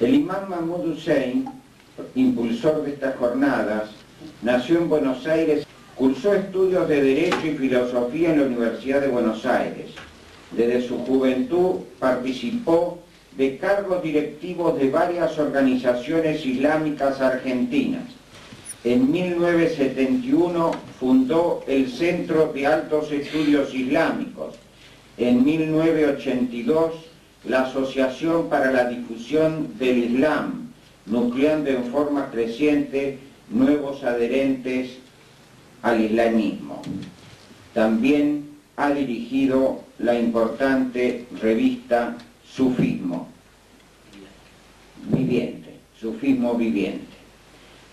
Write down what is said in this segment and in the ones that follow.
El imán Mahmoud Hussein, impulsor de estas jornadas, nació en Buenos Aires, cursó estudios de Derecho y Filosofía en la Universidad de Buenos Aires. Desde su juventud participó de cargos directivos de varias organizaciones islámicas argentinas. En 1971 fundó el Centro de Altos Estudios Islámicos. En 1982 la Asociación para la Difusión del Islam, nucleando en forma creciente nuevos adherentes al islamismo. También ha dirigido la importante revista Sufismo Viviente.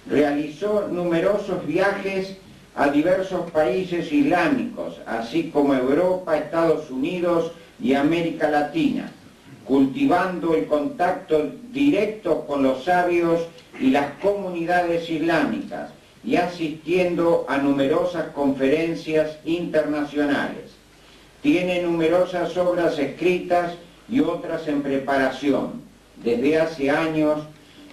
Realizó numerosos viajes a diversos países islámicos, así como Europa, Estados Unidos y América Latina, cultivando el contacto directo con los sabios y las comunidades islámicas y asistiendo a numerosas conferencias internacionales. Tiene numerosas obras escritas y otras en preparación. Desde hace años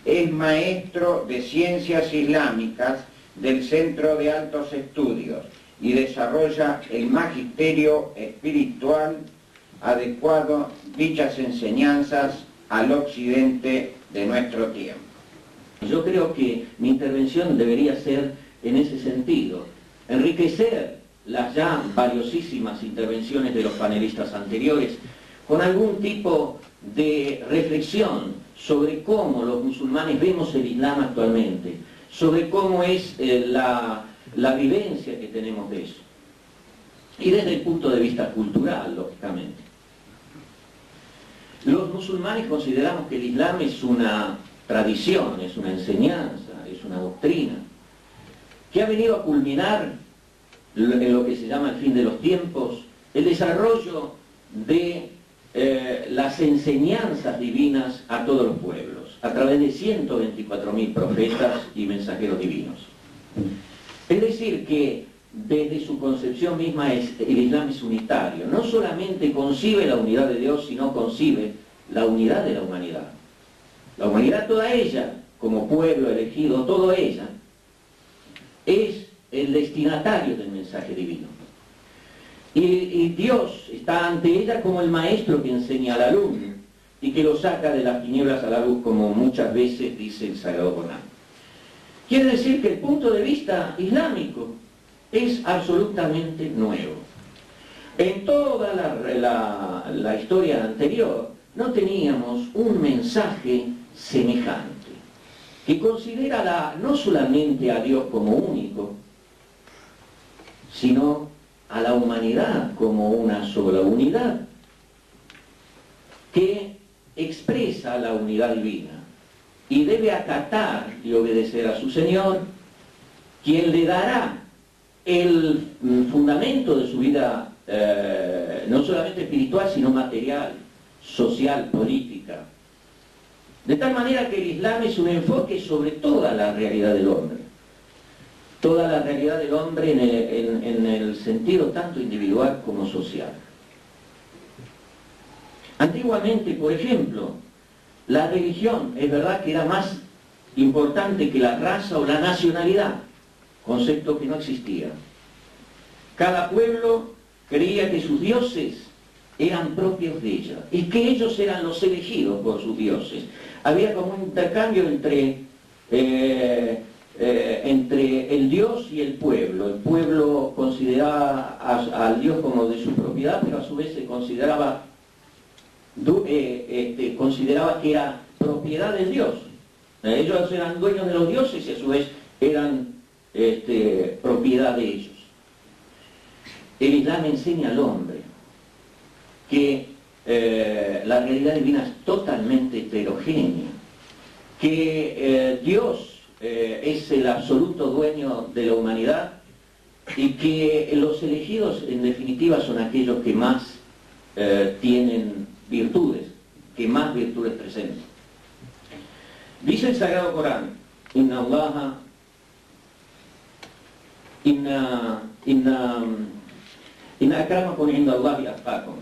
es maestro de Ciencias Islámicas del Centro de Altos Estudios y desarrolla el magisterio espiritual adecuado dichas enseñanzas al occidente de nuestro tiempo. Yo creo que mi intervención debería ser en ese sentido, enriquecer las ya valiosísimas intervenciones de los panelistas anteriores con algún tipo de reflexión sobre cómo los musulmanes vemos el Islam actualmente, sobre cómo es la vivencia que tenemos de eso, y desde el punto de vista cultural, lógicamente. Los musulmanes consideramos que el Islam es una tradición, es una enseñanza, es una doctrina, que ha venido a culminar en lo que se llama el fin de los tiempos, el desarrollo de las enseñanzas divinas a todos los pueblos, a través de 124.000 profetas y mensajeros divinos. Es decir, que desde su concepción misma el Islam es unitario. No solamente concibe la unidad de Dios, sino concibe la unidad de la humanidad. La humanidad toda ella, como pueblo elegido, toda ella, es el destinatario del mensaje divino. Y Dios está ante ella como el maestro que enseña al alumno y que lo saca de las tinieblas a la luz, como muchas veces dice el Sagrado Corán. Quiere decir que el punto de vista islámico es absolutamente nuevo. En toda la historia anterior no teníamos un mensaje semejante, que considera no solamente a Dios como único, sino a la humanidad como una sola unidad, que expresa la unidad divina y debe acatar y obedecer a su Señor, quien le dará el fundamento de su vida, no solamente espiritual, sino material, social, política. De tal manera que el Islam es un enfoque sobre toda la realidad del hombre. Toda la realidad del hombre en el sentido tanto individual como social. Antiguamente, por ejemplo, la religión, es verdad que era más importante que la raza o la nacionalidad, concepto que no existía. Cada pueblo creía que sus dioses eran propios de ella y que ellos eran los elegidos por sus dioses. Había como un intercambio entre el Dios y el pueblo. El pueblo consideraba al Dios como de su propiedad, pero a su vez se consideraba que era propiedad del Dios. Ellos eran dueños de los dioses y a su vez eran propiedad de ellos. El Islam enseña al hombre que la realidad divina es totalmente heterogénea, que Dios es el absoluto dueño de la humanidad y que los elegidos en definitiva son aquellos que más tienen virtudes, que más virtudes presentan. Dice el Sagrado Corán: Inna Allaha Inna akramakum inda Allahi atqakum.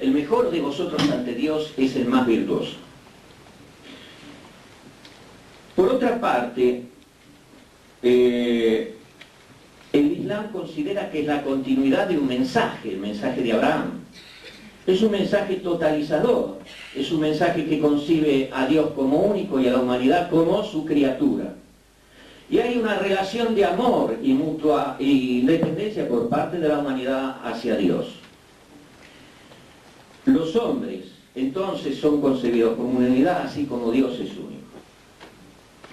El mejor de vosotros ante Dios es el más virtuoso. Por otra parte, el Islam considera que es la continuidad de un mensaje, el mensaje de Abraham. Es un mensaje totalizador, es un mensaje que concibe a Dios como único y a la humanidad como su criatura. Y hay una relación de amor y mutua y dependencia por parte de la humanidad hacia Dios. Los hombres, entonces, son concebidos como una unidad, así como Dios es único.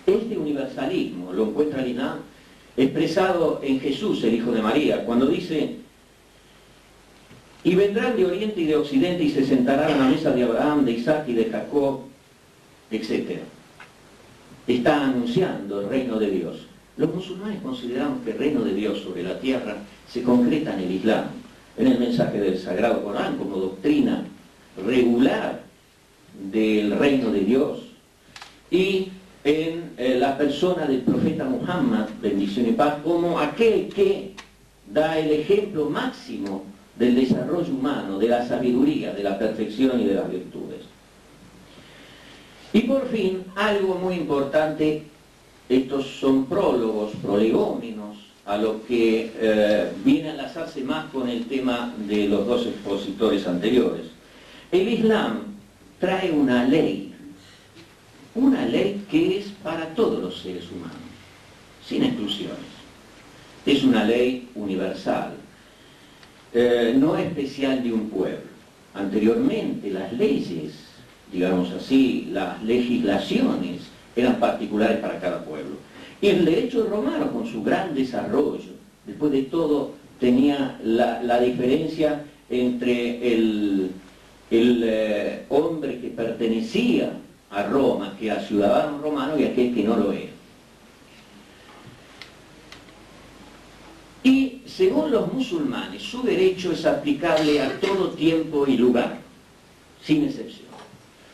Este universalismo lo encuentra el Islam expresado en Jesús, el Hijo de María, cuando dice: y vendrán de oriente y de occidente y se sentarán a la mesa de Abraham, de Isaac y de Jacob, etc. Está anunciando el reino de Dios. Los musulmanes consideramos que el reino de Dios sobre la tierra se concreta en el Islam, en el mensaje del Sagrado Corán como doctrina regular del reino de Dios, y en la persona del profeta Muhammad, bendición y paz, como aquel que da el ejemplo máximo del desarrollo humano, de la sabiduría, de la perfección y de las virtudes. Y por fin, algo muy importante, estos son prólogos, prolegómenos, a lo que viene a enlazarse más con el tema de los dos expositores anteriores. El Islam trae una ley que es para todos los seres humanos, sin exclusiones. Es una ley universal, no especial de un pueblo. Anteriormente las leyes, digamos así, las legislaciones eran particulares para cada pueblo. Y el derecho romano, con su gran desarrollo, después de todo, tenía la diferencia entre el hombre que pertenecía a Roma, que era ciudadano romano, y aquel que no lo era. Y según los musulmanes, su derecho es aplicable a todo tiempo y lugar, sin excepción.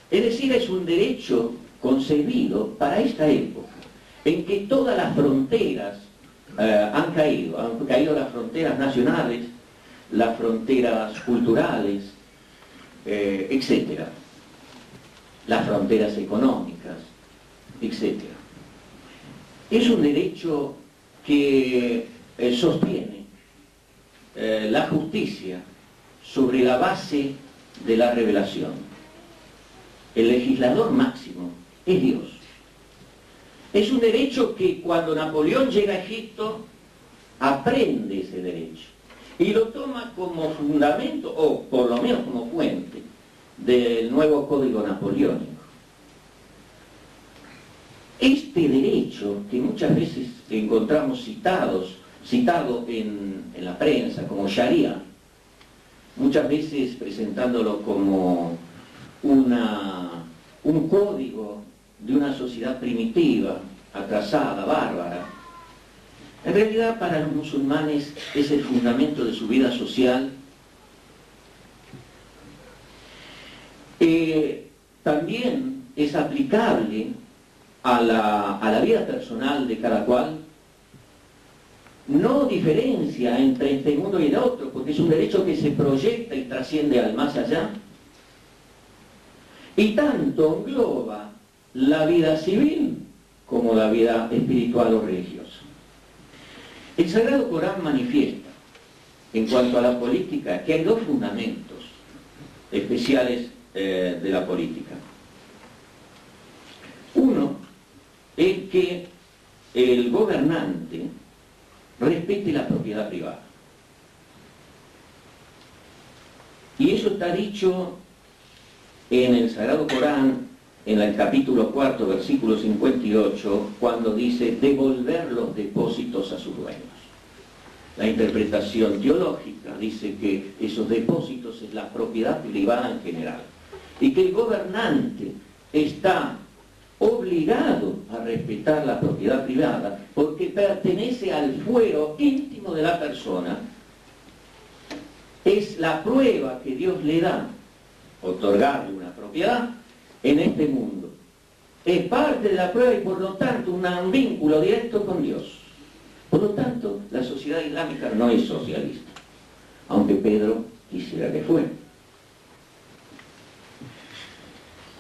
Es decir, es un derecho concebido para esta época, en que todas las fronteras han caído las fronteras nacionales, las fronteras culturales, etc., las fronteras económicas, etc. Es un derecho que sostiene la justicia sobre la base de la revelación. El legislador máximo es Dios. Es un derecho que cuando Napoleón llega a Egipto, aprende ese derecho y lo toma como fundamento, o por lo menos como fuente, del nuevo Código Napoleónico. Este derecho, que muchas veces encontramos citado en la prensa como Sharia, muchas veces presentándolo como un código de una sociedad primitiva, atrasada, bárbara, en realidad para los musulmanes es el fundamento de su vida social. También es aplicable a la vida personal de cada cual. No diferencia entre este mundo y el otro, porque es un derecho que se proyecta y trasciende al más allá. Y tanto engloba la vida civil como la vida espiritual o religiosa. El Sagrado Corán manifiesta, en cuanto a la política, que hay dos fundamentos especiales de la política. Uno es que el gobernante respete la propiedad privada. Y eso está dicho en el Sagrado Corán, en el capítulo 4, versículo 58, cuando dice devolver los depósitos a sus dueños. La interpretación teológica dice que esos depósitos es la propiedad privada en general, y que el gobernante está obligado a respetar la propiedad privada porque pertenece al fuero íntimo de la persona. Es la prueba que Dios le da, otorgarle una propiedad en este mundo. Es parte de la prueba y por lo tanto un vínculo directo con Dios. Por lo tanto, la sociedad islámica no es socialista, aunque Pedro quisiera que fuera.